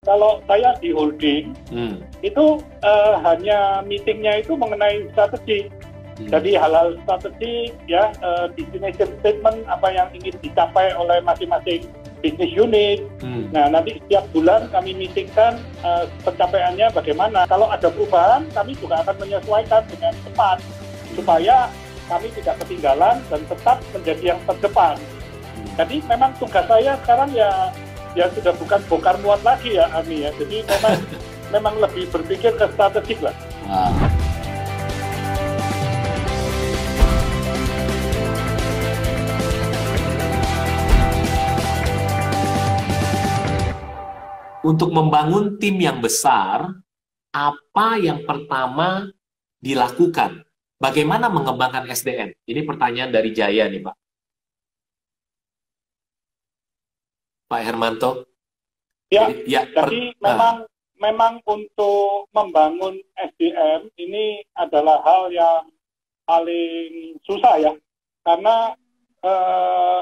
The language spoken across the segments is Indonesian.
kalau saya di holding, itu hanya meetingnya itu mengenai strategi. Jadi hal-hal strategi, ya, destination statement, apa yang ingin dicapai oleh masing-masing bisnis unit. Nah, nanti setiap bulan kami meetingkan pencapaiannya bagaimana. Kalau ada perubahan, kami juga akan menyesuaikan dengan cepat, supaya kami tidak ketinggalan dan tetap menjadi yang terdepan. Jadi memang tugas saya sekarang ya sudah bukan bongkar muat lagi ya, Ami ya. Jadi memang lebih berpikir ke strategik lah. Untuk membangun tim yang besar, apa yang pertama dilakukan? Bagaimana mengembangkan SDM? Ini pertanyaan dari Jaya nih, Pak. Pak Hermanto. Jadi memang untuk membangun SDM ini adalah hal yang paling susah ya. Karena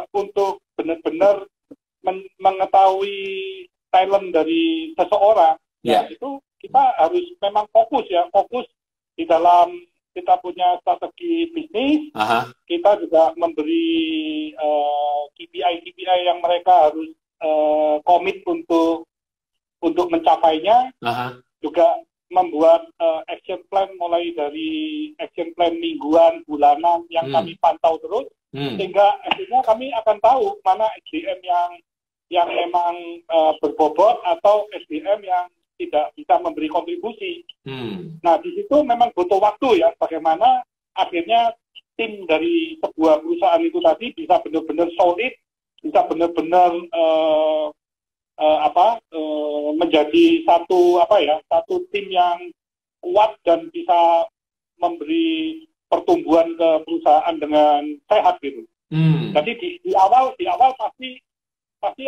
untuk benar-benar mengetahui talent dari seseorang, ya itu kita harus memang fokus di dalam kita punya strategi bisnis. Kita juga memberi KPI yang mereka harus komit untuk mencapainya. Juga membuat action plan, mulai dari action plan mingguan, bulanan yang kami pantau terus, sehingga akhirnya kami akan tahu mana SDM yang memang berbobot atau SDM yang tidak bisa memberi kontribusi. Nah, di situ memang butuh waktu ya, bagaimana akhirnya tim dari sebuah perusahaan itu tadi bisa benar-benar solid, bisa benar-benar menjadi satu tim yang kuat dan bisa memberi pertumbuhan ke perusahaan dengan sehat gitu. Jadi di awal pasti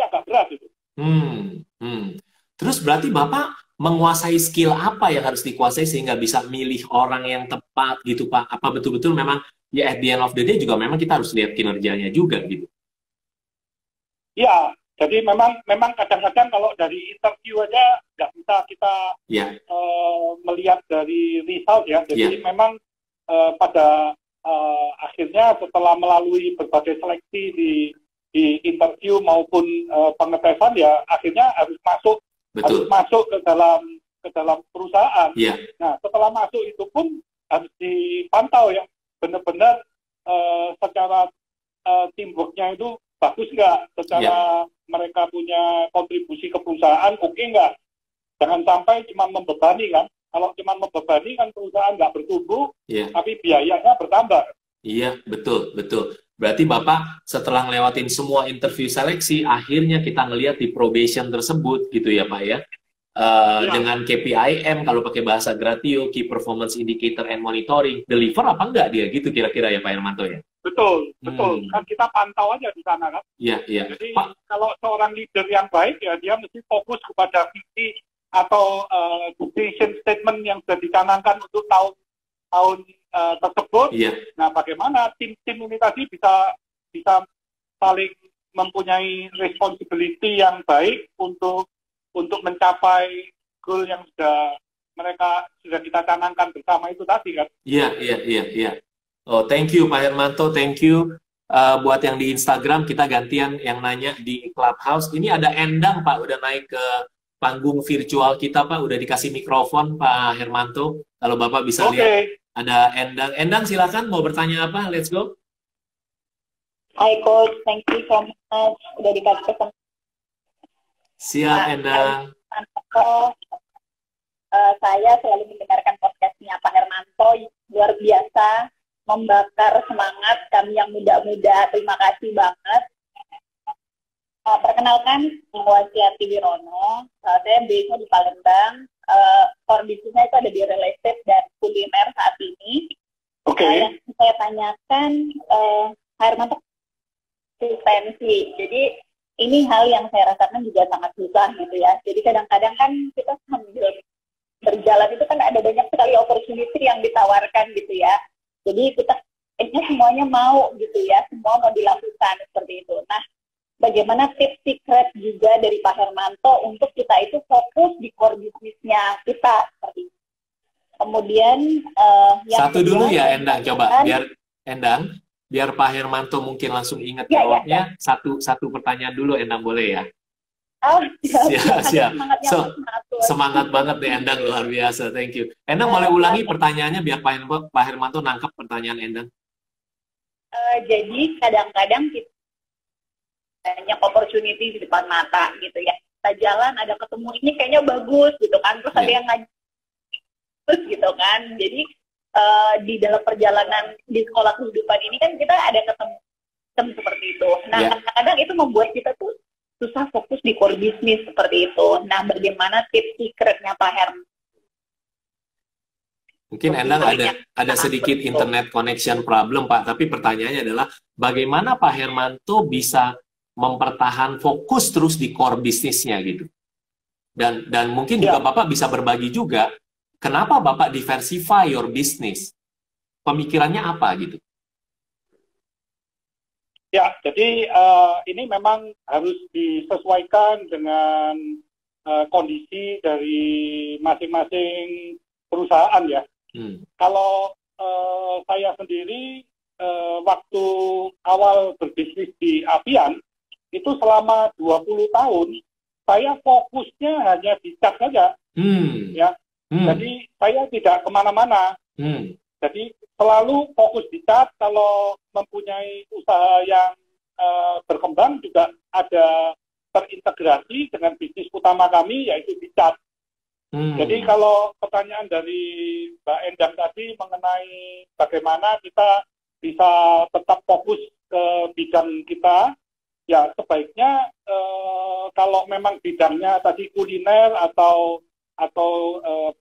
agak berat itu. Terus berarti Bapak menguasai skill apa yang harus dikuasai sehingga bisa milih orang yang tepat gitu, Pak? Apa betul-betul memang ya at the end of the day juga memang kita harus lihat kinerjanya juga gitu? Ya, jadi memang kadang-kadang kalau dari interview aja nggak bisa kita melihat dari result ya. Jadi memang pada akhirnya setelah melalui berbagai seleksi di interview maupun pengetesan, ya akhirnya harus masuk ke dalam perusahaan. Nah, setelah masuk itu pun harus dipantau ya, benar-benar secara teamworknya itu bagus nggak, secara mereka punya kontribusi ke perusahaan oke nggak. Jangan sampai cuma membebani kan. Kalau cuma membebani kan perusahaan nggak bertumbuh, tapi biayanya bertambah. Iya, betul. Berarti Bapak setelah ngelewatin semua interview seleksi, akhirnya kita ngelihat di probation tersebut gitu ya Pak ya. Dengan KPIM, kalau pakai bahasa Gratio, Key Performance Indicator and Monitoring, deliver apa enggak dia gitu kira-kira ya Pak Hermanto ya? Betul. Kan kita pantau aja di sana kan. Iya. Jadi kalau seorang leader yang baik ya dia mesti fokus kepada visi atau decision statement yang sudah dicanangkan untuk tahun tersebut. Nah, bagaimana tim-tim ini tadi bisa saling mempunyai responsibility yang baik untuk mencapai goal yang sudah kita canangkan bersama itu tadi kan. Iya. Oh, thank you Pak Hermanto, thank you. Buat yang di Instagram, kita gantian yang nanya di Clubhouse. Ini ada Endang Pak, udah naik ke panggung virtual kita Pak, udah dikasih mikrofon Pak Hermanto. Kalau Bapak bisa lihat, ada Endang silakan mau bertanya apa? Let's go. Hi Coach, thank you so much udah dikasih kesempatan. Siap Endang. Saya selalu mendengarkan podcastnya Pak Hermanto, luar biasa, membakar semangat kami yang muda-muda. Terima kasih banget. Perkenalkan, Wasyati Wirono. Saya base di Palembang. Core bisnisnya itu ada di real estate dan kuliner saat ini. Yang saya tanyakan, Pak Hermanto, konsistensi. Jadi ini hal yang saya rasakan juga sangat susah gitu ya. Jadi kadang-kadang kan kita sambil berjalan itu kan ada banyak sekali opportunity yang ditawarkan gitu ya. Jadi kita semuanya mau gitu ya, semua mau dilakukan seperti itu. Nah, bagaimana tips secret juga dari Pak Hermanto untuk kita itu fokus fokus di core bisnisnya kita seperti itu. Kemudian yang satu kedua, dulu ya Endang, coba biar Pak Hermanto mungkin langsung ingat jawabnya. Satu pertanyaan dulu Endang, boleh ya? Oh, siap. Semangat banget nih Endang, luar biasa. Thank you. Endang boleh ulangi pertanyaannya biar Pak Hermanto nangkep pertanyaan Endang. Jadi kadang-kadang kita banyak opportunity di depan mata gitu ya. Kita jalan ada ketemu ini kayaknya bagus gitu kan, terus ada yang ngajak terus gitu kan. Jadi di dalam perjalanan di sekolah kehidupan ini kan kita ada ketemu seperti itu. Nah, kadang-kadang itu membuat kita tuh susah fokus di core bisnis seperti itu. Nah, bagaimana tips secretnya Pak Herman? Mungkin Endang ada sedikit internet connection problem, Pak. Tapi pertanyaannya adalah bagaimana Pak Hermanto bisa mempertahan fokus terus di core bisnisnya gitu. Dan mungkin juga Bapak bisa berbagi juga kenapa Bapak diversify your business. Pemikirannya apa gitu? Ya, jadi ini memang harus disesuaikan dengan kondisi dari masing-masing perusahaan ya. Kalau saya sendiri waktu awal berbisnis di Avian itu selama 20 tahun saya fokusnya hanya di cat saja, ya. Jadi saya tidak kemana-mana. Jadi selalu fokus di cat. Kalau mempunyai usaha yang berkembang juga ada terintegrasi dengan bisnis utama kami yaitu di cat. Jadi kalau pertanyaan dari Mbak Endang tadi mengenai bagaimana kita bisa tetap fokus ke bidang kita, ya sebaiknya kalau memang bidangnya tadi kuliner atau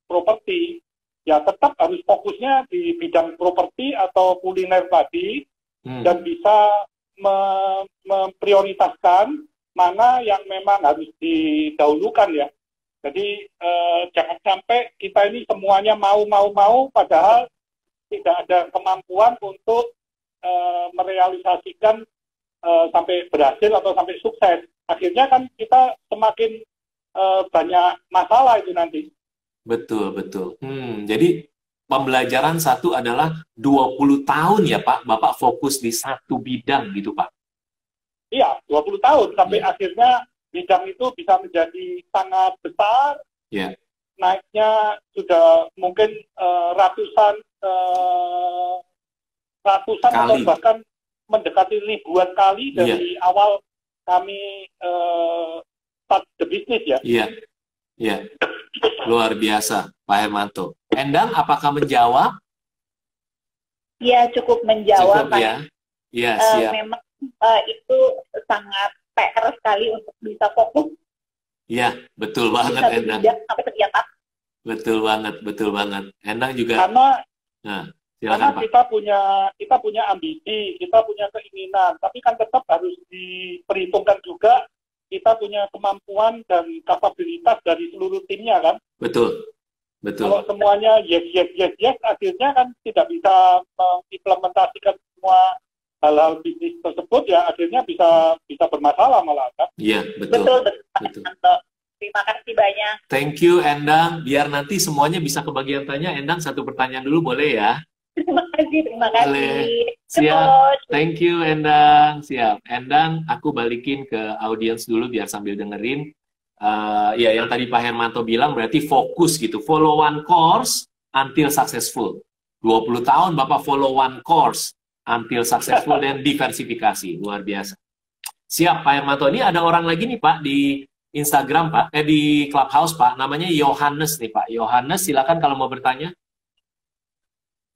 properti, ya tetap harus fokusnya di bidang properti atau kuliner tadi dan bisa memprioritaskan mana yang memang harus didahulukan ya. Jadi jangan sampai kita ini semuanya mau padahal tidak ada kemampuan untuk merealisasikan sampai berhasil atau sampai sukses. Akhirnya kan kita semakin banyak masalah itu nanti. Betul. Jadi pembelajaran satu adalah 20 tahun ya Pak, Bapak fokus di satu bidang gitu Pak? Iya, 20 tahun sampai akhirnya bidang itu bisa menjadi sangat besar, naiknya sudah mungkin ratusan atau bahkan mendekati ribuan kali dari awal kami start the business ya. Iya, luar biasa Pak Hermanto. Endang, apakah menjawab? Iya, cukup menjawab. Cukup ya. Iya, siap. Memang itu sangat PR sekali untuk bisa fokus. Iya, betul banget Endang. Sampai ternyata. Betul banget. Endang juga. Karena kita punya ambisi, kita punya keinginan, tapi kan tetap harus diperhitungkan juga kita punya kemampuan dan kapabilitas dari seluruh timnya kan. Betul. Kalau semuanya yes, akhirnya kan tidak bisa mengimplementasikan semua hal-hal bisnis tersebut, ya akhirnya bisa bermasalah malah kan. Iya, betul. Terima kasih banyak. Thank you Endang. Biar nanti semuanya bisa kebagian tanya. Endang, satu pertanyaan dulu boleh ya? Terima kasih. Boleh. Siap. Thank you Endang. Siap. Endang, aku balikin ke audiens dulu biar sambil dengerin. Ya, yang tadi Pak Hermanto bilang berarti fokus gitu. Follow one course until successful. 20 tahun Bapak follow one course until successful dan diversifikasi. Luar biasa. Siap Pak Hermanto. Ini ada orang lagi nih Pak di Instagram Pak, di Clubhouse Pak. Namanya Yohanes nih Pak. Yohanes, silakan kalau mau bertanya.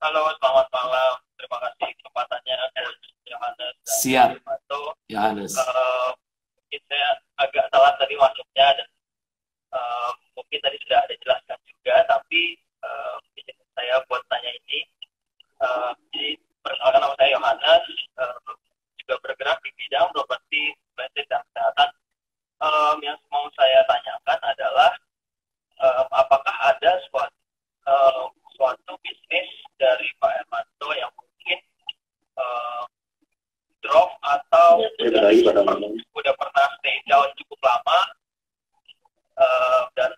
Halo, selamat malam. Terima kasih kesempatannya, Yohanes. Siap, Yohanes. Mungkin saya agak salah tadi masuknya dan mungkin tadi sudah ada jelaskan juga, tapi saya buat tanya ini. Jadi perkenalkan, nama saya Yohanes, juga bergerak di bidang properti, bisnis dan kesehatan. Yang mau saya tanyakan adalah apakah ada suatu bisnis dari Pak Hermanto yang mungkin drop atau udah pernah stay down cukup lama dan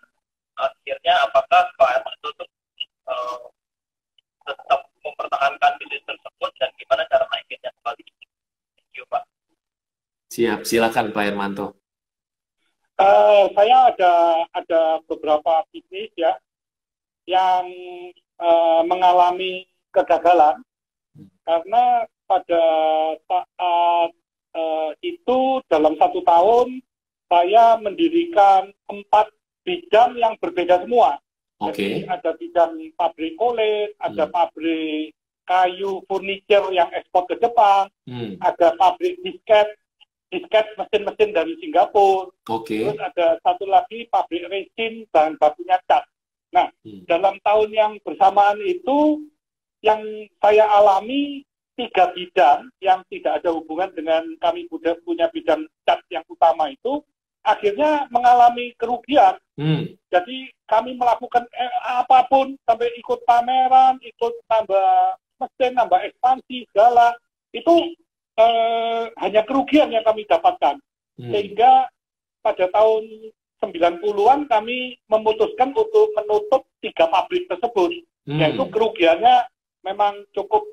Siap, silakan Pak Hermanto. Saya ada beberapa bisnis ya yang mengalami kegagalan karena pada saat itu dalam 1 tahun saya mendirikan 4 bidang yang berbeda semua. Oke. Jadi ada bidang pabrik kulit, ada pabrik kayu furniture yang ekspor ke Jepang, ada pabrik disket mesin-mesin dari Singapura. Terus ada satu lagi pabrik resin dan bakunya cat. Nah, dalam tahun yang bersamaan itu yang saya alami 3 bidang yang tidak ada hubungan dengan kami punya bidang cat yang utama itu akhirnya mengalami kerugian. Jadi kami melakukan apapun sampai ikut pameran, ikut tambah mesin, nambah ekspansi segala itu hanya kerugian yang kami dapatkan. Sehingga pada tahun 90-an kami memutuskan untuk menutup 3 pabrik tersebut. Yaitu kerugiannya memang cukup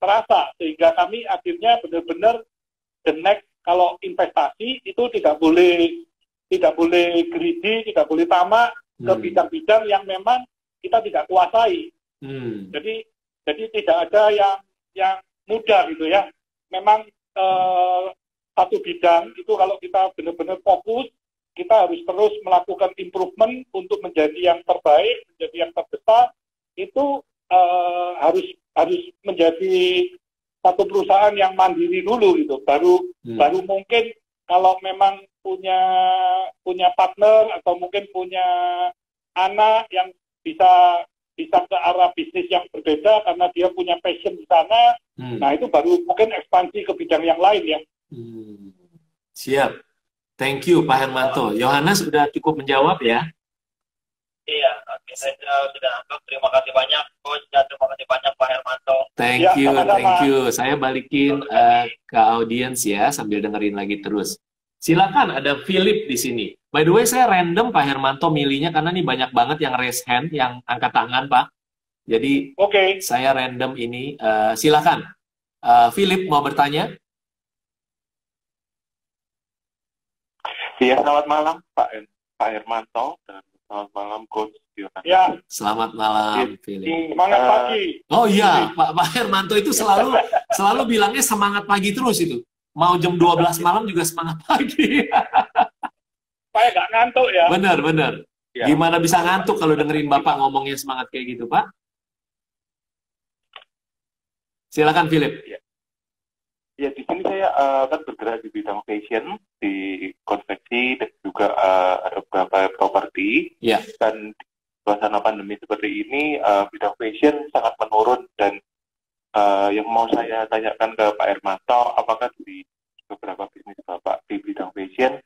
terasa. Sehingga kami akhirnya benar-benar the next kalau investasi itu tidak boleh greedy, tidak boleh tamak ke bidang-bidang yang memang kita tidak kuasai. Jadi tidak ada yang mudah gitu ya. Memang satu bidang itu kalau kita benar-benar fokus, kita harus terus melakukan improvement untuk menjadi yang terbaik, menjadi yang terbesar. Itu harus menjadi satu perusahaan yang mandiri dulu gitu. Baru mungkin kalau memang punya partner atau mungkin punya anak yang bisa ke arah bisnis yang berbeda karena dia punya passion di sana. Nah, itu baru mungkin ekspansi ke bidang yang lain ya. Siap. Thank you Pak Hermanto. Yohanes sudah cukup menjawab ya? Iya, oke. Saya sudah anggap. Terima kasih banyak Coach dan terima kasih banyak Pak Hermanto. Thank you. Saya balikin ke audiens ya sambil dengerin lagi terus. Silakan, ada Philip di sini. By the way, saya random Pak Hermanto milihnya karena nih banyak banget yang raise hand, yang angkat tangan Pak. Jadi saya random ini. Silakan, Philip mau bertanya? Iya, selamat malam Pak Hermanto dan selamat malam Coach Yohanes. Ya. Selamat malam Philip. Semangat pagi. Oh iya, Pak Hermanto itu selalu bilangnya semangat pagi terus itu. Mau jam 12 malam juga semangat pagi. Supaya nggak ngantuk ya. Benar. Ya. Gimana bisa ngantuk kalau dengerin Bapak ngomongnya semangat kayak gitu, Pak? Silakan, Philip. Ya, di sini saya kan bergerak di bidang fashion, di konveksi, dan juga ada beberapa properti. Ya. Dan di suasana pandemi seperti ini, bidang fashion sangat menurun dan yang mau saya tanyakan ke Pak Hermanto, apakah di beberapa bisnis Bapak di bidang fashion,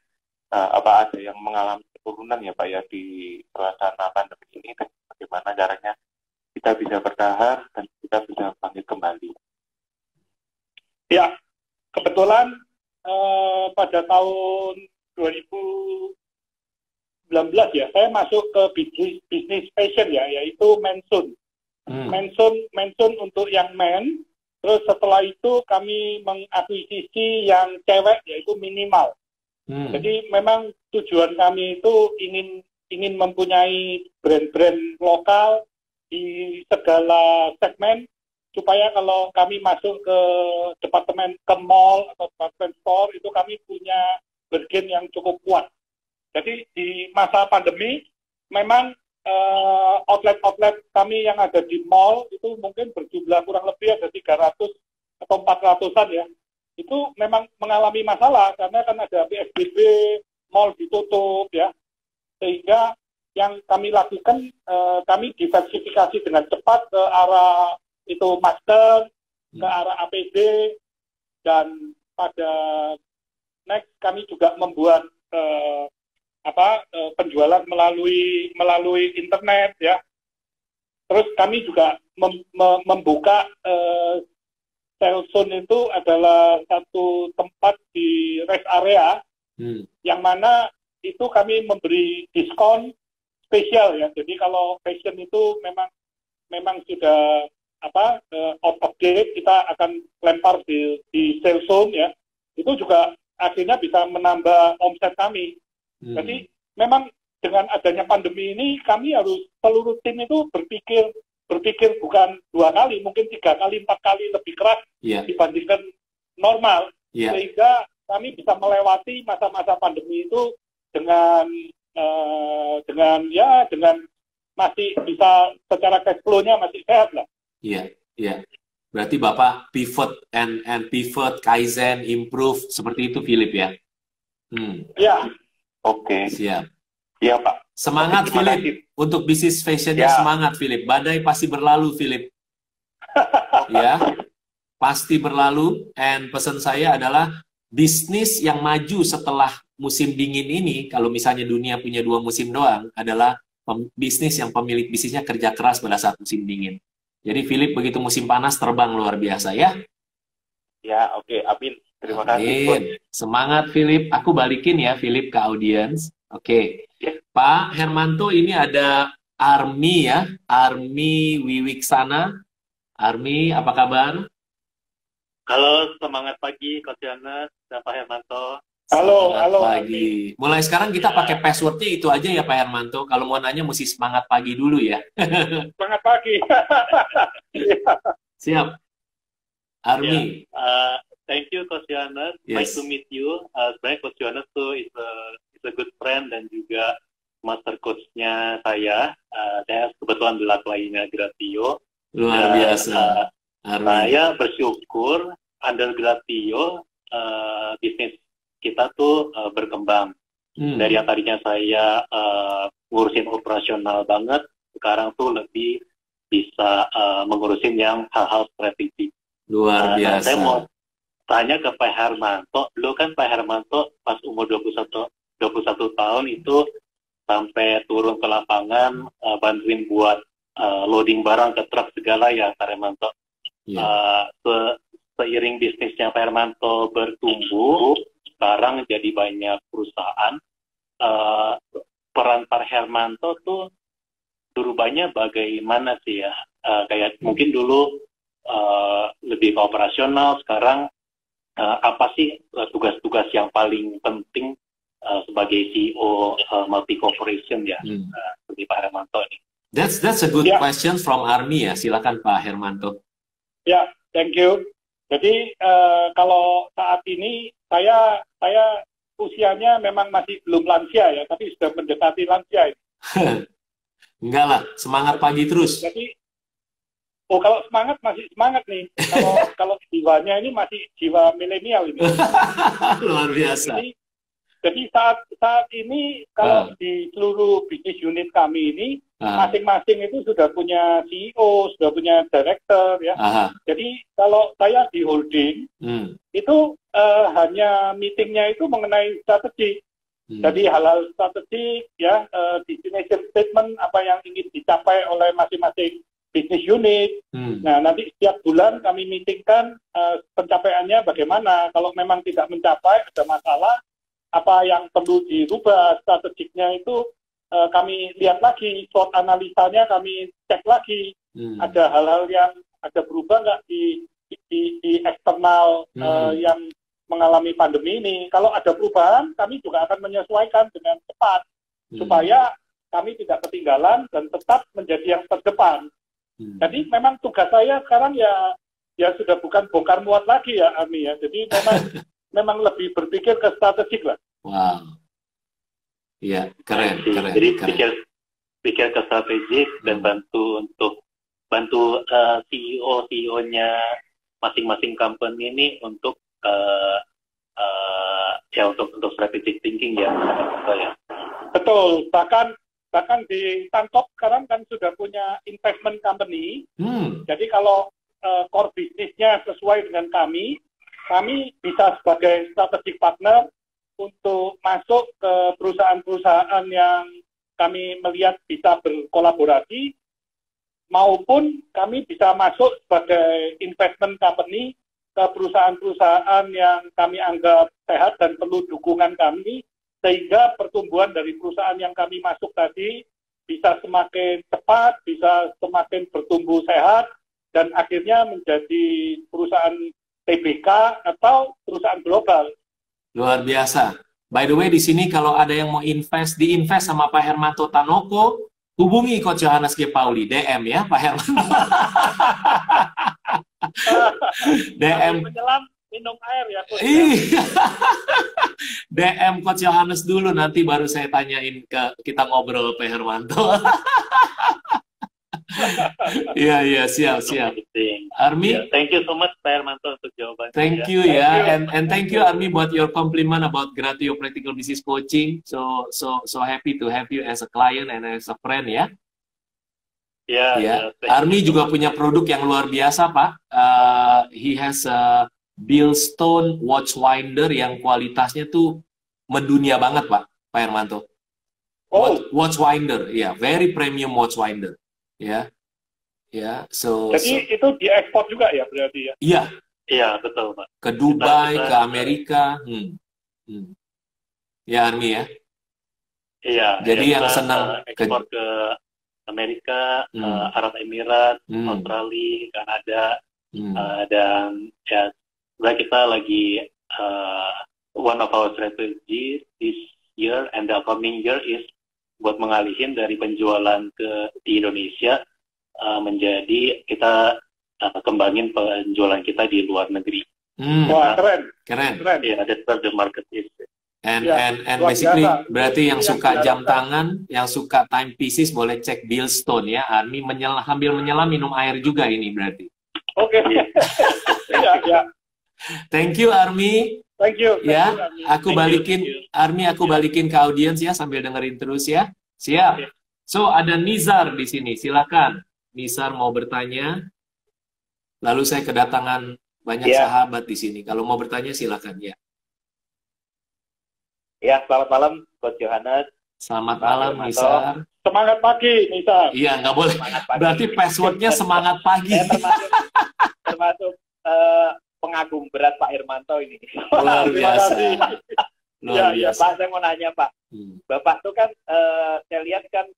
apa ada yang mengalami penurunan ya Pak ya di suasana pandemi ini, dan bagaimana caranya kita bisa bertahan dan kita bisa bangkit kembali? Ya, kebetulan pada tahun 2019 ya, saya masuk ke bisnis fashion ya, yaitu Mensun. Mensun untuk yang men. Terus setelah itu kami mengakuisisi yang cewek yaitu Minimal. Jadi memang tujuan kami itu ingin mempunyai brand-brand lokal di segala segmen supaya kalau kami masuk ke departemen, ke mall atau department store itu kami punya bargain yang cukup kuat. Jadi di masa pandemi memang outlet-outlet kami yang ada di mall itu mungkin berjumlah kurang lebih ada 300 atau 400-an ya. Itu memang mengalami masalah karena kan ada PSBB, mall ditutup ya. Sehingga yang kami lakukan, kami diversifikasi dengan cepat ke arah itu masker, ke arah APD, dan pada next kami juga membuat penjualan melalui internet ya. Terus kami juga membuka Selsun itu adalah satu tempat di rest area yang mana itu kami memberi diskon spesial ya. Jadi kalau fashion itu memang sudah out of date, kita akan lempar di Selsun ya. Itu juga akhirnya bisa menambah omset kami. Jadi memang dengan adanya pandemi ini kami harus seluruh tim itu berpikir bukan 2 kali, mungkin 3 kali, 4 kali lebih keras dibandingkan normal, sehingga kami bisa melewati masa-masa pandemi itu dengan masih bisa secara cash flow-nya masih sehat lah. Berarti Bapak pivot and pivot, kaizen, improve seperti itu, Philip ya? Oke. Siap. Iya Pak. Semangat Philip untuk bisnis fashionnya, semangat Philip. Badai pasti berlalu Philip. Ya, pasti berlalu. And pesan saya adalah bisnis yang maju setelah musim dingin ini, kalau misalnya dunia punya 2 musim doang, adalah bisnis yang pemilik bisnisnya kerja keras pada saat musim dingin. Jadi Philip begitu musim panas terbang luar biasa ya. Ya, oke. Amin. Terima kasih. Amin. Semangat Philip. Aku balikin ya Philip ke audiens. Oke. Pak Hermanto, ini ada Armi ya. Armi Wiwiksana. Armi, apa kabar? Halo, semangat pagi Coach Yohanes dan Pak Hermanto. Halo pagi. Mulai sekarang kita pakai passwordnya itu aja ya Pak Hermanto. Kalau mau nanya mesti semangat pagi dulu ya. Semangat pagi. Siap. Armi. Thank you Coach Yohanes. Nice to meet you. Sebenarnya Coach Yohanes tuh is a good friend dan juga master coach-nya saya. Saya kebetulan dilatih Gratio. Luar biasa. Saya bersyukur under Gratio bisnis kita tuh berkembang. Dari yang tadinya saya ngurusin operasional banget, sekarang tuh lebih bisa mengurusin yang hal-hal strategik. Luar biasa. Saya mau tanya ke Pak Hermanto, dulu kan Pak Hermanto pas umur 21 tahun itu sampai turun ke lapangan bantuin buat loading barang ke truk segala ya Pak Hermanto. Seiring bisnisnya Pak Hermanto bertumbuh, sekarang jadi banyak perusahaan. Peran Pak Hermanto tuh berubahnya bagaimana sih ya? Kayak mungkin dulu lebih ke operasional, sekarang apa sih tugas-tugas yang paling penting sebagai CEO multi corporation ya, seperti Pak Hermanto ini? That's a good question from Army ya. Silakan Pak Hermanto. Ya, thank you. Jadi kalau saat ini saya usianya memang masih belum lansia ya, tapi sudah mendekati lansia. Enggak lah, semangat pagi terus. Jadi, kalau semangat masih semangat nih. Kalau jiwanya ini masih jiwa milenial ini. Luar biasa. Jadi saat ini kalau di seluruh bisnis unit kami ini masing-masing itu sudah punya CEO, sudah punya director ya. Jadi kalau saya di holding itu hanya meetingnya itu mengenai strategi. Jadi hal-hal strategi ya, destination statement apa yang ingin dicapai oleh masing-masing bisnis unit. Nah nanti setiap bulan kami meetingkan pencapaiannya bagaimana. Kalau memang tidak mencapai ada masalah, apa yang perlu dirubah strategiknya itu kami lihat lagi, SWOT analisanya kami cek lagi, ada hal-hal yang ada berubah nggak di eksternal yang mengalami pandemi ini. Kalau ada perubahan, kami juga akan menyesuaikan dengan cepat supaya kami tidak ketinggalan dan tetap menjadi yang terdepan. Jadi memang tugas saya sekarang ya sudah bukan bongkar muat lagi ya Ami ya. Jadi memang lebih berpikir ke strategik lah. Wow. Iya, keren. Jadi pikir ke strategik dan bantu CEO-nya masing-masing company ini untuk untuk strategic thinking ya. Betul. Bahkan di Tangkop sekarang kan sudah punya investment company. Jadi kalau core bisnisnya sesuai dengan kami bisa sebagai strategic partner untuk masuk ke perusahaan-perusahaan yang kami melihat bisa berkolaborasi, maupun kami bisa masuk sebagai investment company ke perusahaan-perusahaan yang kami anggap sehat dan perlu dukungan kami, sehingga pertumbuhan dari perusahaan yang kami masuk tadi bisa semakin cepat, bisa semakin bertumbuh sehat, dan akhirnya menjadi perusahaan TBK atau perusahaan global. Luar biasa. By the way, di sini kalau ada yang mau diinvest sama Pak Hermanto Tanoko, hubungi Coach Johannes G. Pauli, DM ya Pak Hermanto. DM. Menyelam minum air ya, Coach. Iya. DM Coach Johannes dulu, nanti baru saya tanyain kita ngobrol Pak Hermanto. Iya, siap. Army, yeah, thank you so much Pak Hermanto untuk jawabannya. Thank you ya, and thank you Army buat your compliment about Gratio Practical Business Coaching. So happy to have you as a client and as a friend ya. Yeah. Army juga punya produk yang luar biasa Pak. He has a Billstone Watchwinder yang kualitasnya tuh mendunia banget Pak Hermanto. Watchwinder, very premium watchwinder. So itu diekspor juga ya berarti ya? Iya, betul Pak. Ke Dubai, ke Amerika. Ya Army ya. Iya. Jadi yang senang ekspor ke Amerika, Arab Emirat, Australia, Kanada, dan ya sebenarnya kita lagi one of our strategy this year and the upcoming year is buat mengalihin dari penjualan di Indonesia menjadi kita kembangin penjualan kita di luar negeri. Wah, keren. Yeah, that's where the market is. And basically berarti yang suka jam tangan, yang suka timepieces boleh cek Billstone ya. Army sambil menyelam minum air juga ini berarti. Oke. Iya. Thank you Army. Thank you. Ya, aku balikin ke audiens ya sambil dengerin terus ya. Siap. So ada Nizar di sini, silakan. Nizar mau bertanya. Lalu saya kedatangan banyak sahabat di sini. Kalau mau bertanya silakan ya. Ya, selamat malam Coach Johannes. Selamat malam Nizar. Semangat pagi Nizar. Iya, nggak boleh. Berarti passwordnya semangat pagi. Termasuk pengagum berat Pak Hermanto ini. Luar biasa. Luar biasa. Pak, saya mau nanya Pak. Bapak tuh kan, saya lihat kan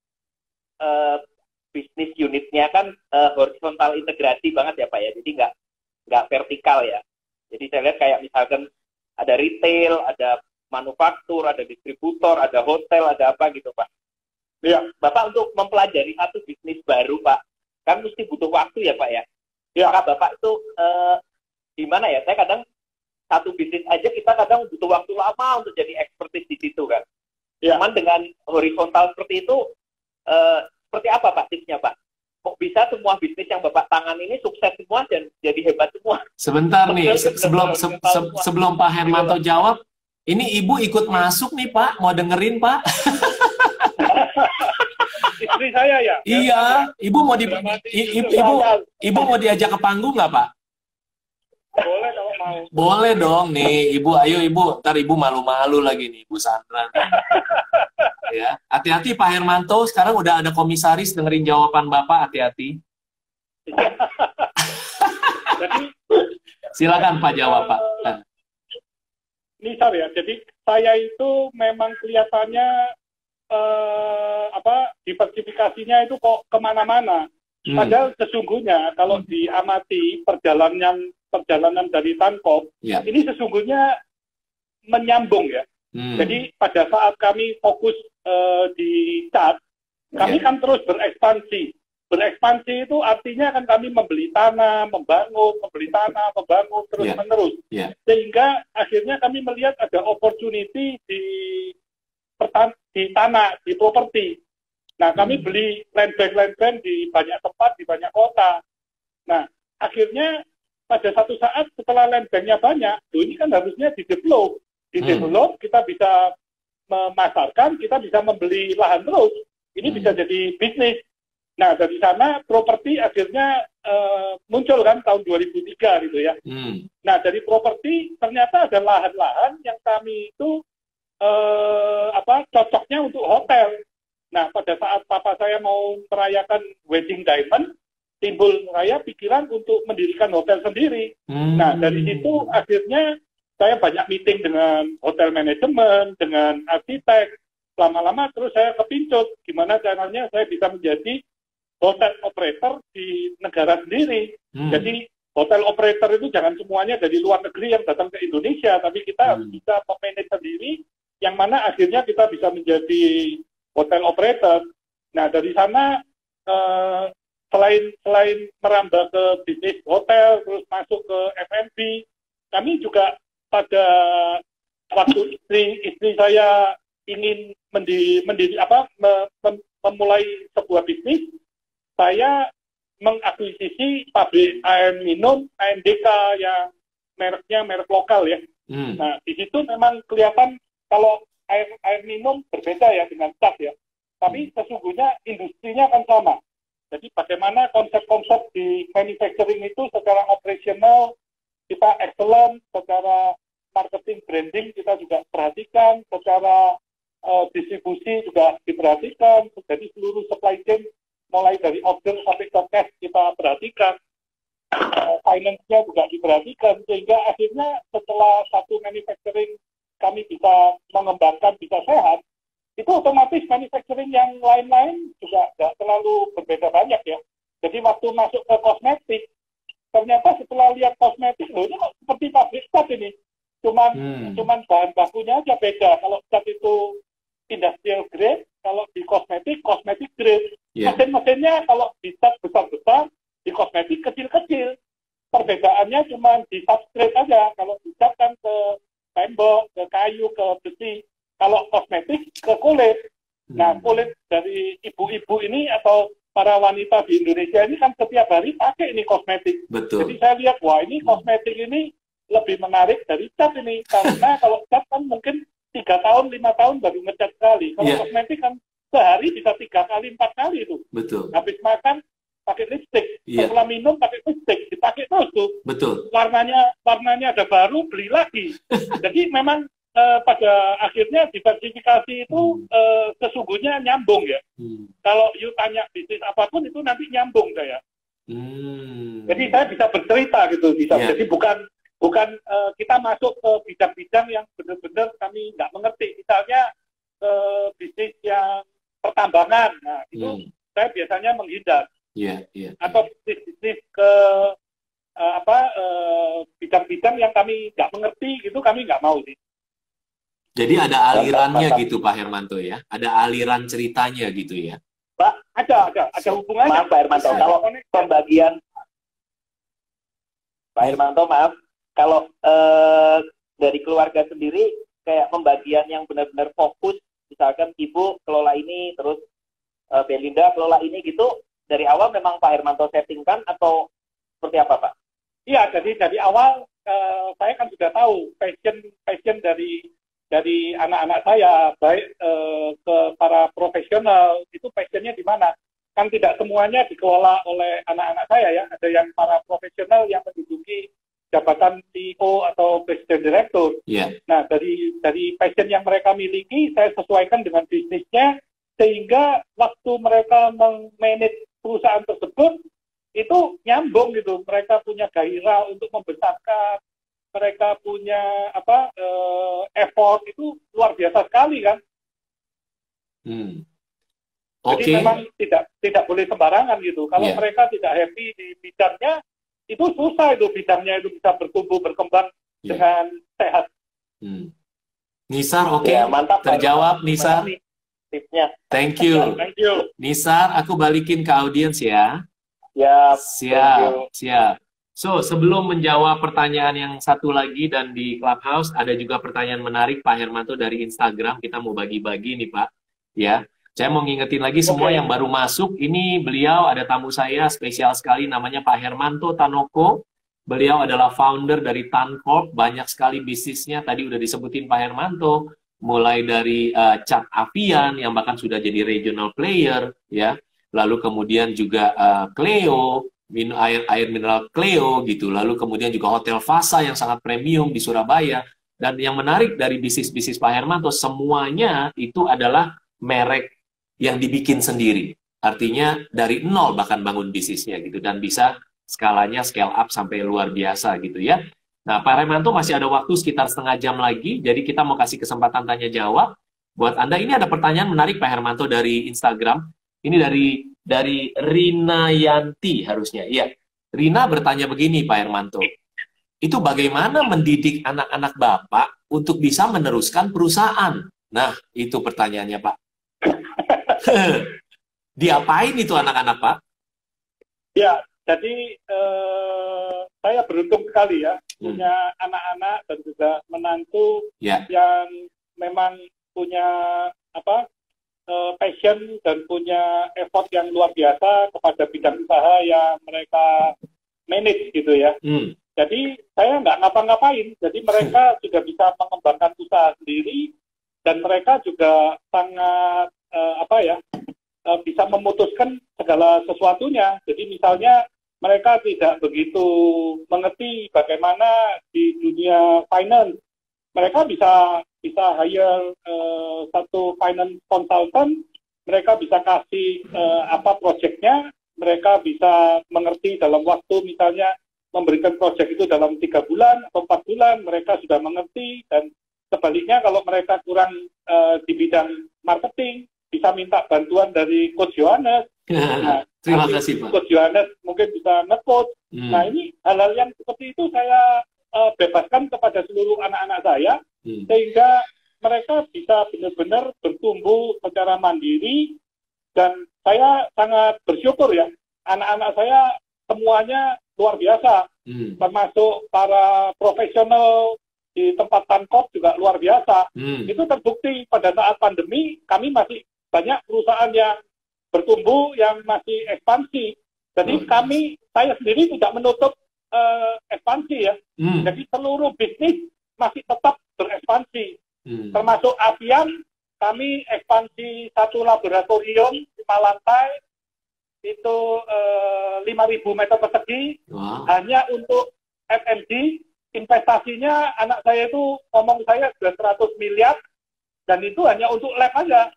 bisnis unitnya kan horizontal integrasi banget ya Pak ya. Jadi nggak vertikal ya. Jadi saya lihat kayak misalkan ada retail, ada manufaktur, ada distributor, ada hotel, ada apa gitu Pak. Iya. Bapak untuk mempelajari satu bisnis baru Pak, kan mesti butuh waktu ya Pak ya. Ya. Maka Bapak itu gimana ya, saya kadang satu bisnis aja kita kadang butuh waktu lama untuk jadi expertise di situ kan. Ya. Cuman dengan horizontal seperti itu, seperti apa Pak tipsnya Pak? Kok bisa semua bisnis yang Bapak tangan ini sukses semua dan jadi hebat semua? Sebentar nih, sebelum Pak Hermanto jawab, ini Ibu ikut masuk nih Pak, mau dengerin Pak? Istri saya ya? Iya, Ibu mau diajak ke panggung nggak Pak? Boleh kalau mau. Boleh dong nih, Ibu. Ayo Ibu, ntar Ibu malu-malu lagi nih, Ibu Sandra. Ya, hati-hati Pak Hermanto. Sekarang udah ada komisaris dengerin jawaban Bapak. Hati-hati. Silakan Pak jawab Pak. Nizar ya. Jadi saya itu memang kelihatannya diversifikasinya itu kok kemana-mana. Padahal sesungguhnya kalau diamati perjalanan dari Tankop, ini sesungguhnya menyambung ya. Jadi pada saat kami fokus di cat, kami kan terus berekspansi. Berekspansi itu artinya kan kami membeli tanah, membangun terus-menerus. Sehingga akhirnya kami melihat ada opportunity di tanah, di properti. Nah, kami beli land bank di banyak tempat, di banyak kota. Nah, akhirnya pada satu saat setelah land banknya banyak, ini kan harusnya di-develop. Di-develop, kita bisa memasarkan, kita bisa membeli lahan terus. Ini bisa jadi bisnis. Nah, dari sana properti akhirnya muncul kan tahun 2003 gitu ya. Nah, dari properti ternyata ada lahan-lahan yang kami itu cocoknya untuk hotel. Nah, pada saat papa saya mau merayakan wedding diamond, timbul saya pikiran untuk mendirikan hotel sendiri. Nah, dari situ akhirnya saya banyak meeting dengan hotel manajemen, dengan arsitek. Lama-lama terus saya kepincut gimana caranya saya bisa menjadi hotel operator di negara sendiri. Jadi hotel operator itu jangan semuanya dari luar negeri yang datang ke Indonesia, tapi kita harus bisa memanage sendiri, yang mana akhirnya kita bisa menjadi hotel operator. Nah, dari sana selain merambah ke bisnis hotel, terus masuk ke F&B, kami juga pada waktu istri saya ingin memulai sebuah bisnis, saya mengakuisisi pabrik air minum AMDK yang mereknya merek lokal ya. Nah, di situ memang kelihatan kalau air minum berbeda ya dengan cat ya. Tapi sesungguhnya industrinya kan sama. Jadi bagaimana konsep-konsep di manufacturing itu secara operasional kita excellent, secara marketing branding kita juga perhatikan, secara distribusi juga diperhatikan, jadi seluruh supply chain mulai dari order sampai ke cash kita perhatikan, finance-nya juga diperhatikan, sehingga akhirnya setelah satu manufacturing kami bisa mengembangkan, bisa sehat, itu otomatis manufacturing yang lain-lain juga nggak terlalu berbeda banyak ya. Jadi waktu masuk ke kosmetik, ternyata setelah lihat kosmetik, loh ini kok seperti pabrik cat ini, cuman bahan bakunya aja beda. Kalau cat itu industrial grade, kalau di kosmetik grade. Mesin-mesinnya kalau di cat besar-besar, di kosmetik kecil-kecil. Perbedaannya cuma di substrate aja. Kalau di cat kan ke tembok, ke kayu, ke besi. Kalau kosmetik ke kulit. Nah, kulit dari ibu-ibu ini atau para wanita di Indonesia ini kan setiap hari pakai ini kosmetik. Betul. Jadi saya lihat, wah ini kosmetik ini lebih menarik dari cat ini. Karena kalau cat kan mungkin 3 tahun, 5 tahun baru ngecat sekali. Kalau kosmetik kan sehari bisa 3 kali, 4 kali itu. Betul. Habis makan pakai lipstick, setelah minum pakai lipstick, dipakai terus tuh. Betul. Warnanya ada baru, beli lagi. Jadi memang pada akhirnya diversifikasi itu sesungguhnya nyambung ya. Kalau you tanya bisnis apapun itu nanti nyambung saya. Jadi saya bisa bercerita gitu, Jadi bukan kita masuk ke bidang-bidang yang benar-benar kami nggak mengerti. Misalnya bisnis yang pertambangan, nah itu saya biasanya menghindar. Atau bisnis ke bidang-bidang yang kami nggak mengerti, gitu kami nggak mau sih. Jadi ada alirannya gitu Pak Hermanto ya? Ada aliran ceritanya gitu ya? Pak, ada hubungannya. Maaf Pak Hermanto, kalau pembagian Pak Hermanto, maaf, kalau dari keluarga sendiri kayak pembagian yang benar-benar fokus, misalkan ibu kelola ini, terus Belinda kelola ini gitu, dari awal memang Pak Hermanto settingkan atau seperti apa Pak? Iya, jadi dari awal saya kan sudah tahu passion dari anak-anak saya, baik ke para profesional, itu passionnya di mana? Kan tidak semuanya dikelola oleh anak-anak saya ya, ada yang para profesional yang menduduki jabatan CEO atau presiden direktur. Nah, dari passion yang mereka miliki, saya sesuaikan dengan bisnisnya, sehingga waktu mereka memanage perusahaan tersebut, itu nyambung gitu. Mereka punya gairah untuk membesarkan, mereka punya effort itu luar biasa sekali kan. Jadi memang tidak boleh sembarangan gitu. Kalau mereka tidak happy di bidangnya, itu susah itu bidangnya itu bisa bertumbuh berkembang dengan sehat. Nisar, mantap, terjawab Nisar. Tipsnya. Thank you. Nisar, aku balikin ke audiens ya. Siap. So, sebelum menjawab pertanyaan yang satu lagi dan di Clubhouse, ada juga pertanyaan menarik Pak Hermanto dari Instagram. Kita mau bagi-bagi nih Pak. Ya, saya mau ngingetin lagi semua yang baru masuk. Ini beliau ada tamu saya spesial sekali, namanya Pak Hermanto Tanoko. Beliau adalah founder dari Tancorp. Banyak sekali bisnisnya. Tadi udah disebutin Pak Hermanto. Mulai dari Cat Avian yang bahkan sudah jadi regional player, ya. Lalu kemudian juga Cleo. Air mineral Cleo gitu, lalu kemudian juga Hotel Fasa yang sangat premium di Surabaya. Dan yang menarik dari bisnis-bisnis Pak Hermanto, semuanya itu adalah merek yang dibikin sendiri, artinya dari nol bahkan bangun bisnisnya gitu, dan bisa skalanya scale up sampai luar biasa gitu ya. Nah, Pak Hermanto masih ada waktu sekitar setengah jam lagi, jadi kita mau kasih kesempatan tanya jawab buat Anda. Ini ada pertanyaan menarik Pak Hermanto dari Instagram. Ini dari Rina Yanti harusnya. Iya. Rina bertanya begini, Pak Hermanto. Itu bagaimana mendidik anak-anak Bapak untuk bisa meneruskan perusahaan? Nah, itu pertanyaannya, Pak. Diapain itu anak-anak, Pak? Ya, jadi saya beruntung sekali ya, punya anak-anak dan juga menantu yang memang punya passion dan punya effort yang luar biasa kepada bidang usaha yang mereka manage gitu ya. Jadi saya nggak ngapa-ngapain, jadi mereka juga bisa mengembangkan usaha sendiri dan mereka juga sangat bisa memutuskan segala sesuatunya. Jadi misalnya mereka tidak begitu mengerti bagaimana di dunia finance. Mereka bisa hire satu finance consultant, mereka bisa kasih apa proyeknya, mereka bisa mengerti dalam waktu misalnya memberikan proyek itu dalam 3 bulan atau 4 bulan, mereka sudah mengerti. Dan sebaliknya kalau mereka kurang di bidang marketing, bisa minta bantuan dari Coach Yohanes. Nah, terima kasih, Pak. Coach Yohanes mungkin bisa nge-coach. Nah, ini hal-hal yang seperti itu saya bebaskan kepada seluruh anak-anak saya, sehingga mereka bisa benar-benar bertumbuh secara mandiri. Dan saya sangat bersyukur ya, anak-anak saya semuanya luar biasa, termasuk para profesional di tempat Tankop juga luar biasa. Itu terbukti pada saat pandemi, kami masih banyak perusahaan yang bertumbuh, yang masih ekspansi. Jadi saya sendiri tidak menutup ekspansi ya. Jadi seluruh bisnis masih tetap berekspansi. Termasuk ASEAN, kami ekspansi 1 laboratorium 5 lantai, itu 5.000 meter persegi, hanya untuk F&D. Investasinya anak saya itu ngomong saya 200 miliar, dan itu hanya untuk lab aja.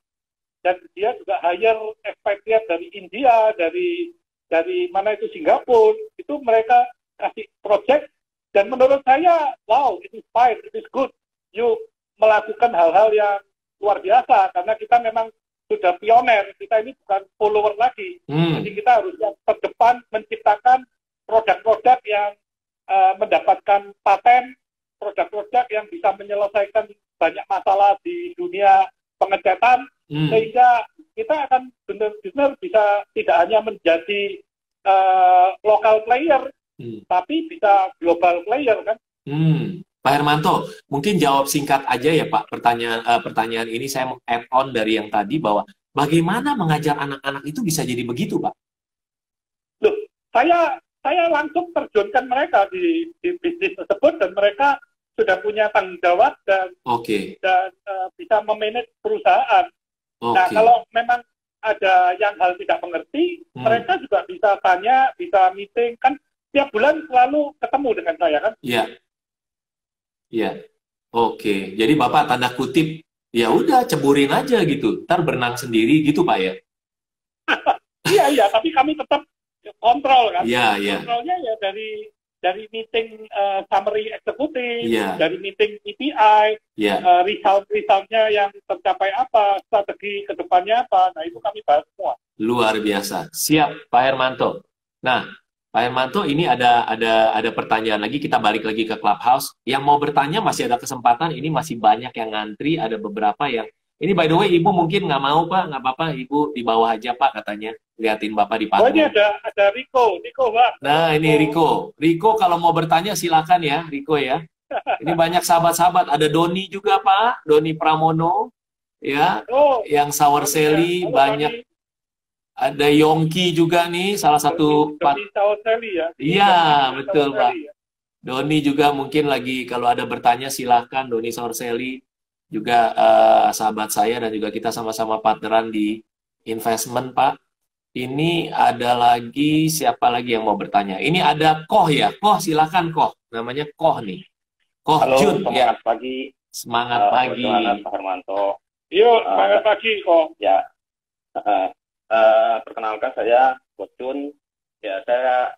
Dan dia juga hire expatriate dari India, dari mana itu Singapura, itu mereka kasih project, dan menurut saya, wow, it is fine, it is good. You melakukan hal-hal yang luar biasa, karena kita memang sudah pioner, kita ini bukan follower lagi. Jadi kita harus yang terdepan menciptakan produk-produk yang mendapatkan paten, produk-produk yang bisa menyelesaikan banyak masalah di dunia pengecetan, sehingga kita akan benar-benar bisa tidak hanya menjadi lokal player, tapi bisa global player kan. Pak Hermanto, mungkin jawab singkat aja ya Pak pertanyaan ini. Saya mau add on dari yang tadi, bahwa bagaimana mengajar anak-anak itu bisa jadi begitu, Pak? Loh, saya langsung terjunkan mereka di bisnis tersebut, dan mereka sudah punya tanggung jawab dan bisa memanage perusahaan. Nah, kalau memang ada yang hal tidak mengerti, mereka juga bisa tanya, bisa meeting, kan tiap bulan selalu ketemu dengan saya kan? Iya. Iya. Oke. Jadi Bapak tanda kutip, ya udah ceburin aja gitu, ntar berenang sendiri gitu Pak ya? Iya, tapi kami tetap kontrol kan? Iya. Kontrolnya ya dari meeting summary eksekutif, yeah. dari meeting EPI, yeah. Resultnya yang tercapai apa, strategi kedepannya apa, nah itu kami bahas semua. Luar biasa. Siap, Pak Hermanto. Nah, Pak Hermanto, ini ada pertanyaan lagi, kita balik lagi ke Clubhouse. Yang mau bertanya masih ada kesempatan, ini masih banyak yang ngantri, ada beberapa yang... Ini by the way, Ibu mungkin nggak mau Pak, nggak apa-apa, Ibu di bawah aja Pak katanya. Liatin Bapak di panggung. Oh, ini ada Riko Pak. Nah, ini Riko. Riko kalau mau bertanya silakan ya, Riko ya. Ini banyak sahabat-sahabat, ada Doni juga Pak, Doni Pramono, ya, yang Sour Sally, banyak. Ada Yongki juga nih, salah satu Doni Sour Sally ya. Iya, betul Pak. Doni juga mungkin lagi kalau ada bertanya silakan, Doni Sour Sally juga sahabat saya, dan juga kita sama-sama partneran di investment Pak. Ini ada lagi, siapa lagi yang mau bertanya? Ini ada Koh ya, Koh silakan Koh, namanya Koh nih. Koh Halo, Jun, semangat ya. pagi. Semangat pagi. Pak Hermanto. Yuk, semangat pagi Koh. Ya, perkenalkan saya Koh Jun. Ya, saya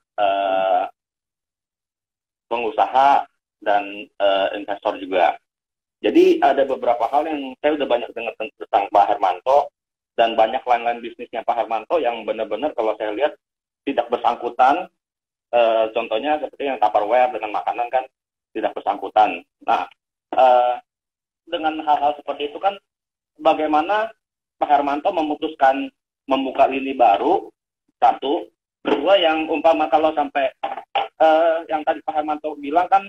pengusaha dan investor juga. Jadi ada beberapa hal yang saya udah banyak dengar tentang Pak Hermanto, dan banyak lain-lain bisnisnya Pak Hermanto yang benar-benar kalau saya lihat tidak bersangkutan contohnya seperti yang Tupperware dengan makanan kan tidak bersangkutan. Nah, dengan hal-hal seperti itu kan bagaimana Pak Hermanto memutuskan membuka lini baru, satu. Kedua, yang umpama kalau sampai yang tadi Pak Hermanto bilang kan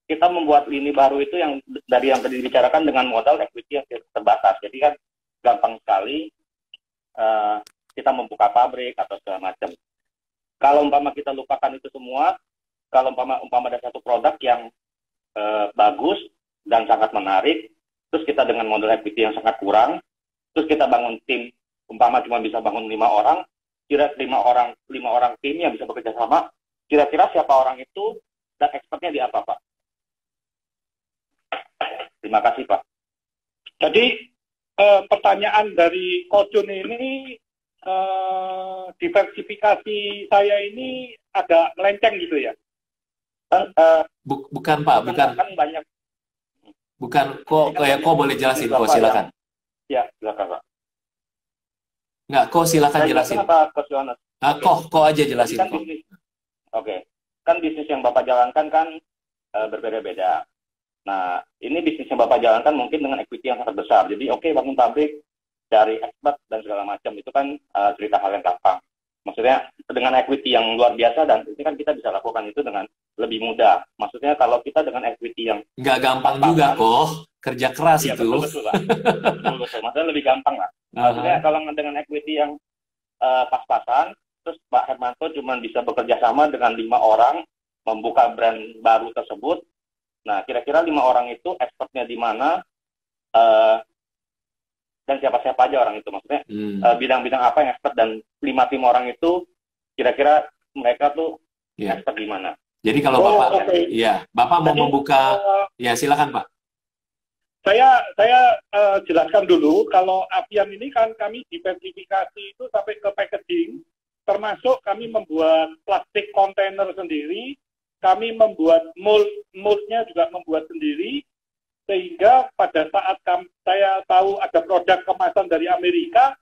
kita membuat lini baru itu yang dari yang tadi dibicarakan dengan modal equity yang terbatas. Jadi kan gampang sekali kita membuka pabrik atau segala macam. Kalau umpama kita lupakan itu semua, kalau umpama ada satu produk yang bagus dan sangat menarik, terus kita dengan modal equity yang sangat kurang, terus kita bangun tim, umpama cuma bisa bangun 5 orang, kira-kira 5 orang tim yang bisa bekerja sama, kira-kira siapa orang itu dan expertnya di apa, Pak? Terima kasih, Pak. Jadi pertanyaan dari Kojun ini, diversifikasi saya ini agak melenceng gitu ya? Bukan Pak, bukan. Kan banyak. Bukan, kok boleh jelasin, kok silakan. Ya, silakan, Pak. Nggak, kok silakan jelasin. Kok aja jelasin. Kan bisnis. Oke. Kan bisnis yang Bapak jalankan kan berbeda-beda. Nah, ini bisnis yang Bapak jalankan mungkin dengan equity yang sangat besar. Jadi, oke, bangun pabrik, cari expert, dan segala macam. Itu kan cerita hal yang gampang. Maksudnya, dengan equity yang luar biasa, dan ini kan kita bisa lakukan itu dengan lebih mudah. Maksudnya, kalau kita dengan equity yang... Nggak gampang juga, kok. Kerja keras itu. Betul, Pak. Betul. Maksudnya lebih gampang, lah. Maksudnya, kalau dengan equity yang pas-pasan, terus Pak Hermanto cuma bisa bekerja sama dengan 5 orang, membuka brand baru tersebut. Nah, kira-kira 5 orang itu expertnya di mana, dan siapa-siapa aja orang itu. Maksudnya, bidang-bidang apa yang expert, dan 5 tim orang itu, kira-kira mereka tuh expert di mana. Jadi kalau Bapak, Bapak mau membuka, ya silakan Pak. Saya jelaskan dulu, kalau Avian ini kan kami diversifikasi itu sampai ke packaging, termasuk kami membuat plastik kontainer sendiri, kami membuat mold-nya juga membuat sendiri, sehingga pada saat saya tahu ada produk kemasan dari Amerika,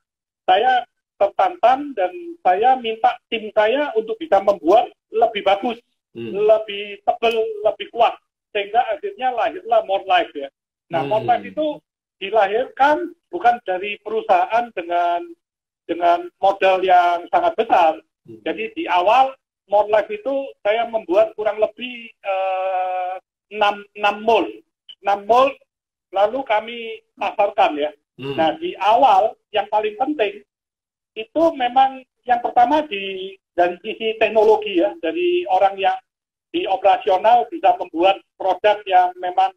saya tertantang dan saya minta tim saya untuk bisa membuat lebih bagus, lebih tebal, lebih kuat, sehingga akhirnya lahirlah More Life ya. Nah, More Life itu dilahirkan bukan dari perusahaan dengan modal yang sangat besar. Jadi di awal More Life itu saya membuat kurang lebih 6 mold, lalu kami pasarkan ya. Nah, di awal yang paling penting itu memang yang pertama dari sisi teknologi ya, dari orang yang di operasional bisa membuat produk yang memang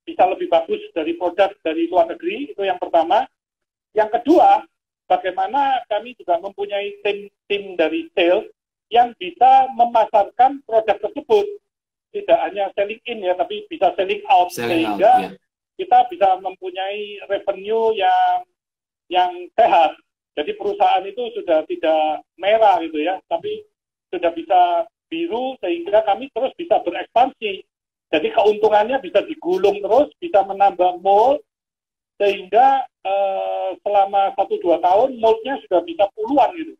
bisa lebih bagus dari produk dari luar negeri, itu yang pertama. Yang kedua, bagaimana kami juga mempunyai tim dari sales yang bisa memasarkan produk tersebut, tidak hanya selling in ya, tapi bisa selling out, sehingga kita bisa mempunyai revenue yang sehat. Jadi perusahaan itu sudah tidak merah gitu ya, tapi sudah bisa biru, sehingga kami terus bisa berekspansi. Jadi keuntungannya bisa digulung terus, bisa menambah mold, sehingga selama 1-2 tahun moldnya sudah bisa puluhan gitu.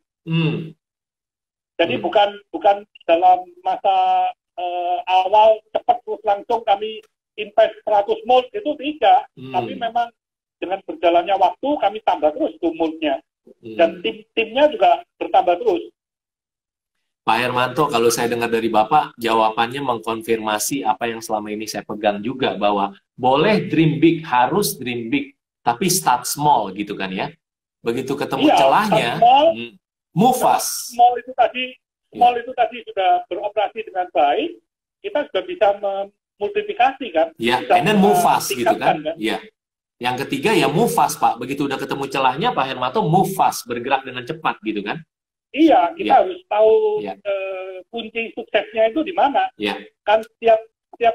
Jadi bukan dalam masa awal cepat terus langsung kami invest 100 mold, itu tidak. Tapi memang dengan berjalannya waktu kami tambah terus itu moldnya. Dan timnya juga bertambah terus. Pak Hermanto, kalau saya dengar dari Bapak, jawabannya mengkonfirmasi apa yang selama ini saya pegang juga, bahwa boleh dream big, harus dream big, tapi start small gitu kan ya. Begitu ketemu celahnya, move fast. Small itu tadi sudah beroperasi dengan baik, kita sudah bisa memultiplikasi kan. Ya, and then move fast gitu kan. Ya. Yang ketiga ya move fast, Pak. Begitu udah ketemu celahnya, Pak Hermanto move fast, bergerak dengan cepat gitu kan. Iya, kita harus tahu kunci suksesnya itu di mana. Kan setiap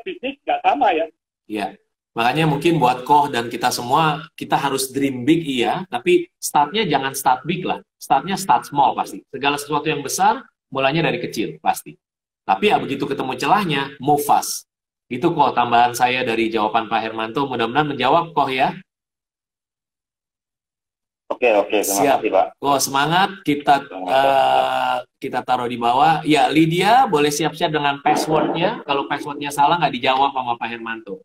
bisnis nggak sama ya. Iya. Makanya mungkin buat Koh dan kita semua, kita harus dream big iya, tapi startnya jangan start big lah. Startnya start small pasti. Segala sesuatu yang besar, mulanya dari kecil pasti. Tapi ya begitu ketemu celahnya, move fast. Itu Koh tambahan saya dari jawaban Pak Hermanto. Mudah-mudahan menjawab Koh ya. Oke, terima kasih Pak. Oh, semangat, kita taruh di bawah. Ya, Lydia boleh siap-siap dengan passwordnya. Kalau passwordnya salah nggak dijawab sama Pak Hermanto.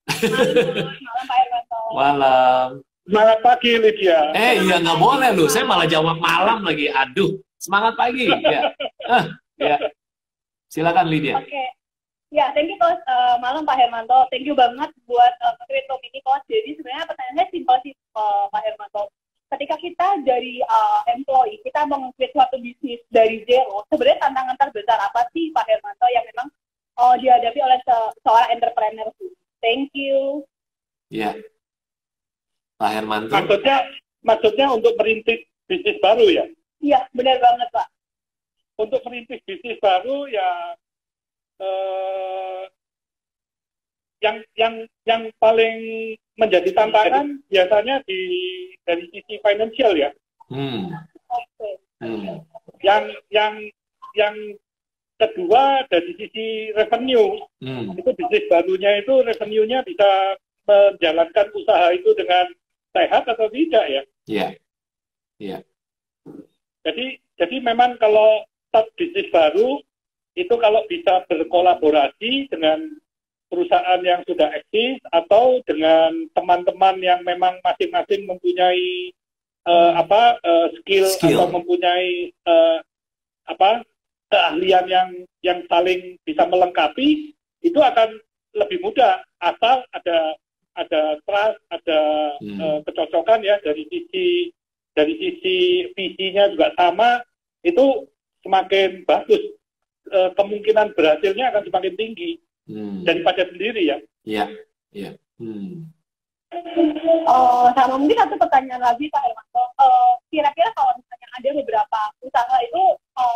Malam Pak Hermanto. Malam. Semangat pagi, Lydia. Iya nggak boleh loh. Saya malah jawab malam lagi. Aduh, semangat pagi. Ya. Ya. Silakan Lydia. Oke. Ya, thank you Coach. Malam Pak Hermanto. Thank you banget buat create ini Coach. Jadi sebenarnya pertanyaannya simpel sih Pak Hermanto. Ketika kita dari employee, kita mau create suatu bisnis dari zero, sebenarnya tantangan terbesar apa sih Pak Hermanto yang memang dihadapi oleh seorang entrepreneur? Thank you. Ya. Pak Hermanto. Maksudnya untuk merintis bisnis baru ya? Iya, benar banget Pak. Untuk merintis bisnis baru ya yang paling menjadi tantangan biasanya dari sisi finansial ya. Yang kedua dari sisi revenue. Itu bisnis barunya itu revenue-nya bisa menjalankan usaha itu dengan sehat atau tidak ya? Iya. Iya. Jadi memang kalau start bisnis baru itu kalau bisa berkolaborasi dengan perusahaan yang sudah eksis atau dengan teman-teman yang memang masing-masing mempunyai skill atau mempunyai keahlian yang saling bisa melengkapi, itu akan lebih mudah asal ada trust, ada kecocokan ya dari sisi visinya juga sama, itu semakin bagus, kemungkinan berhasilnya akan semakin tinggi daripada sendiri ya. Iya, iya. Sama mungkin satu pertanyaan lagi Pak Hermanto. Kira-kira kalau misalnya ada beberapa usaha itu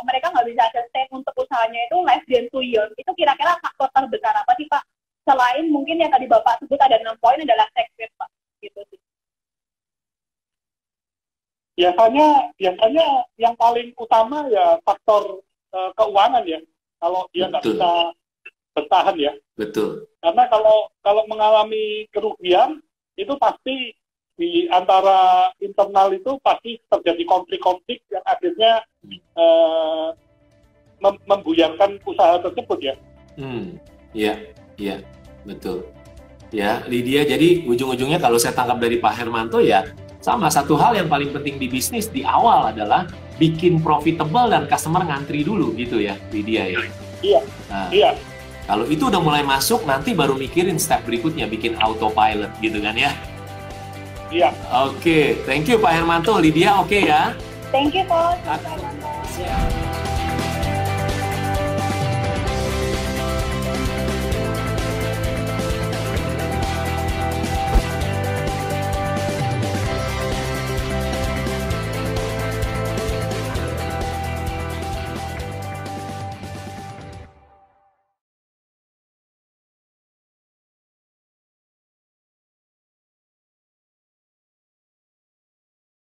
mereka nggak bisa sustain untuk usahanya itu less than 2 years, itu kira-kira faktor terbesar apa sih Pak? Selain mungkin yang tadi Bapak sebut ada 6 poin adalah tech rate Pak, gitu sih. Biasanya yang paling utama ya faktor keuangan ya. Kalau dia nggak bisa bertahan ya. Betul. Karena kalau mengalami kerugian itu pasti di antara internal itu pasti terjadi konflik-konflik yang akhirnya membuyarkan usaha tersebut ya. Iya, betul. Ya, Lydia, jadi ujung-ujungnya kalau saya tangkap dari Pak Hermanto ya, sama satu hal yang paling penting di bisnis di awal adalah bikin profitable dan customer ngantri dulu gitu ya, Lydia ya. Iya. Nah, iya. Kalau itu udah mulai masuk, nanti baru mikirin step berikutnya, bikin autopilot gitu kan ya. Iya. Oke, thank you Pak Hermanto. Lydia oke ya? Thank you Coach. Siap.